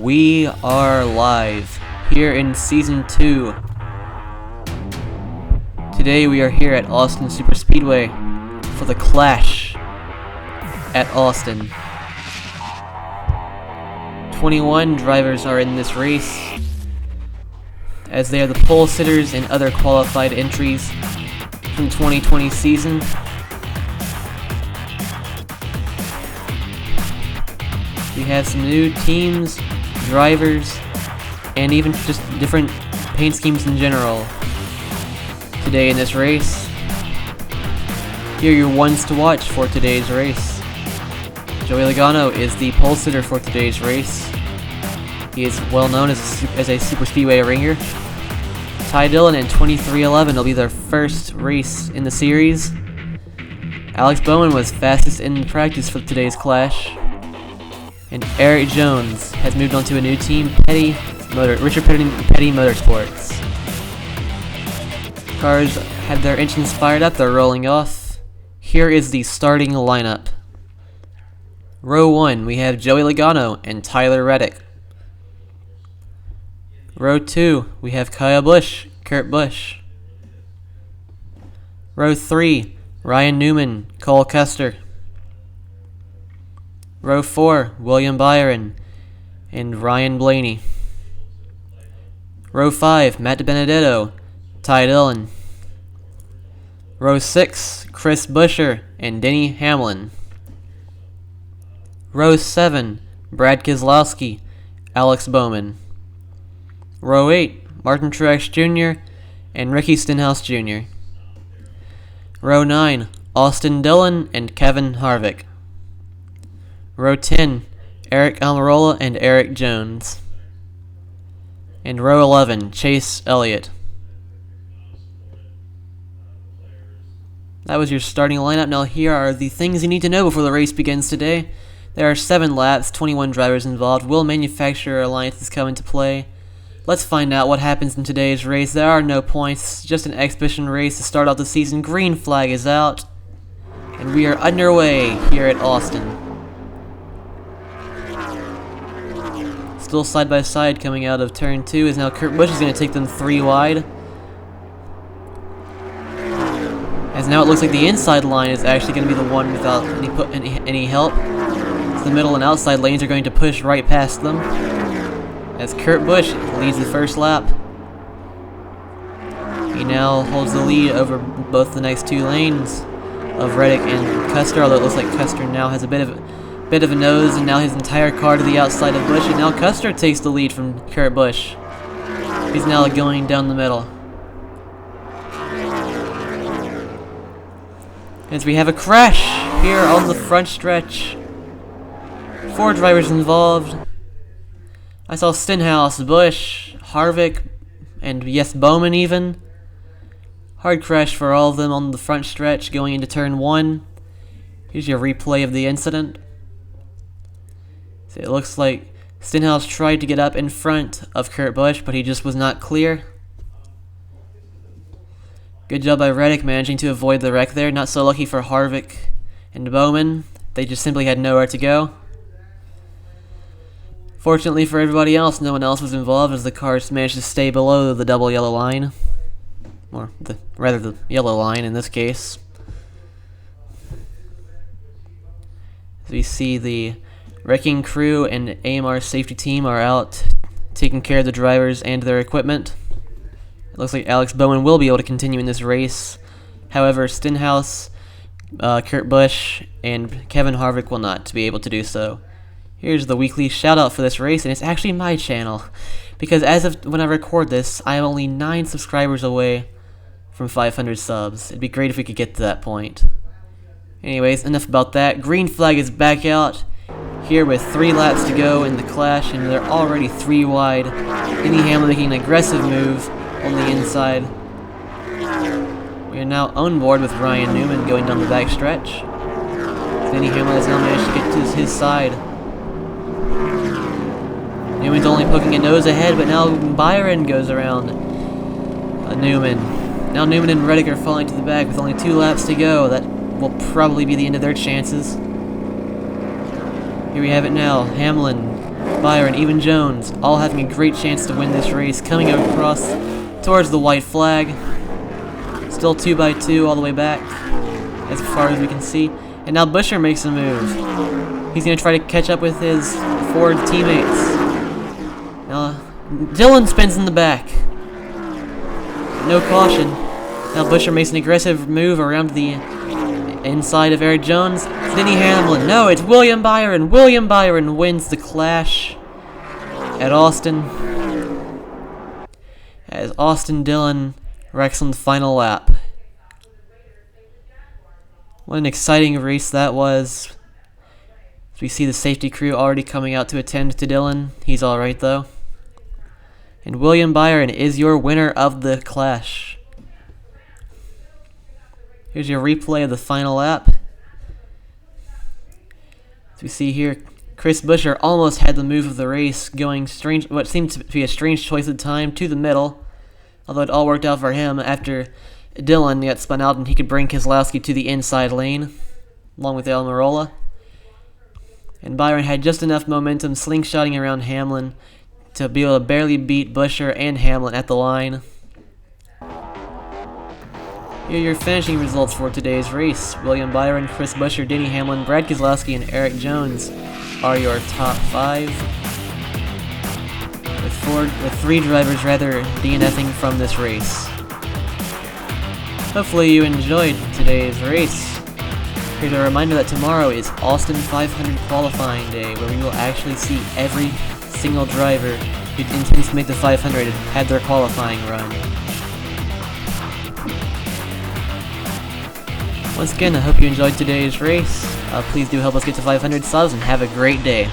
We are live here in Season 2. Today we are here at Austin Superspeedway for the Clash at Austin. 21 drivers are in this race, as they are the pole sitters and other qualified entries from 2020 season. We have some new teams, drivers, and even just different paint schemes in general today in this race. Here are your ones to watch for today's race. Joey Logano is the pole sitter for today's race. He is well known as a super speedway ringer. Ty Dillon in 2311 will be their first race in the series. Alex Bowman was fastest in practice for today's clash. And Eric Jones has moved on to a new team, Richard Petty Motorsports. Cars have their engines fired up, they're rolling off. Here is the starting lineup. Row 1, we have Joey Logano and Tyler Reddick. Row 2, we have Kyle Busch, Kurt Busch. Row 3, Ryan Newman, Cole Custer. Row 4, William Byron and Ryan Blaney. Row 5, Matt DiBenedetto, Ty Dillon. Row 6, Chris Buescher and Denny Hamlin. Row 7, Brad Keselowski, Alex Bowman. Row 8, Martin Truex Jr. and Ricky Stenhouse Jr. Row 9, Austin Dillon and Kevin Harvick. Row 10, Eric Almirola and Eric Jones. And row 11, Chase Elliott. That was your starting lineup. Now here are the things you need to know before the race begins today. There are 7 laps, 21 drivers involved. Will manufacturer alliances come into play? Let's find out what happens in today's race. There are no points, just an exhibition race to start off the season. Green flag is out, and we are underway here at Austin. Still side by side coming out of turn 2 is now Kurt Busch is going to take them 3 wide. As now it looks like the inside line is actually going to be the one without any help. So the middle and outside lanes are going to push right past them, as Kurt Busch leads the first lap. He now holds the lead over both the next 2 lanes of Reddick and Custer, although it looks like Custer now has a bit of a nose, and now his entire car to the outside of Busch, and now Custer takes the lead from Kurt Busch. He's now going down the middle. As we have a crash here on the front stretch. 4 drivers involved. I saw Stenhouse, Busch, Harvick, and yes, Bowman even. Hard crash for all of them on the front stretch going into turn 1. Here's your replay of the incident. So it looks like Stenhouse tried to get up in front of Kurt Busch, but he just was not clear. Good job by Reddick managing to avoid the wreck there. Not so lucky for Harvick and Bowman. They just simply had nowhere to go. Fortunately for everybody else, no one else was involved as the cars managed to stay below the double yellow line. Or rather the yellow line in this case. As we see the wrecking crew and AMR safety team are out taking care of the drivers and their equipment. It looks like Alex Bowman will be able to continue in this race. However, Stenhouse, Kurt Busch, and Kevin Harvick will not be able to do so. Here's the weekly shout out for this race, and it's actually my channel, because as of when I record this, I am only 9 subscribers away from 500 subs. It'd be great if we could get to that point. Anyways, enough about that. Green flag is back out here with 3 laps to go in the clash, and they're already 3 wide. Denny Hamlin making an aggressive move on the inside. We are now on board with Ryan Newman going down the back stretch. Denny Hamlin has now managed to get to his side. Newman's only poking a nose ahead, but now Byron goes around Newman. Now Newman and Reddick are falling to the back with only 2 laps to go. That will probably be the end of their chances. Here we have it now. Hamlin Byron, even Jones, all having a great chance to win this race, coming across towards the white flag. Still 2 by 2 all the way back, as far as we can see. And now Buescher makes a move. He's going to try to catch up with his Ford teammates. Now, Dillon spins in the back. No caution. Now Buescher makes an aggressive move around the inside of Eric Jones. Denny Hamlin. No, it's William Byron. William Byron wins the clash at Austin, as Austin Dillon wrecks on the final lap. What an exciting race that was. As we see the safety crew already coming out to attend to Dillon. He's alright though. And William Byron is your winner of the clash. Here's your replay of the final lap. As we see here, Chris Buescher almost had the move of the race, going what seemed to be a strange choice of time to the middle. Although it all worked out for him after Dillon got spun out and he could bring Keselowski to the inside lane, along with Almirola. And Byron had just enough momentum slingshotting around Hamlin to be able to barely beat Buescher and Hamlin at the line. Here are your finishing results for today's race. William Byron, Chris Buescher, Denny Hamlin, Brad Keselowski, and Eric Jones are your top 5. With 3 drivers DNFing from this race. Hopefully you enjoyed today's race. Here's a reminder that tomorrow is Austin 500 qualifying day, where we will actually see every single driver who intends to make the 500 had their qualifying run. Once again, I hope you enjoyed today's race. Please do help us get to 500 subs and have a great day.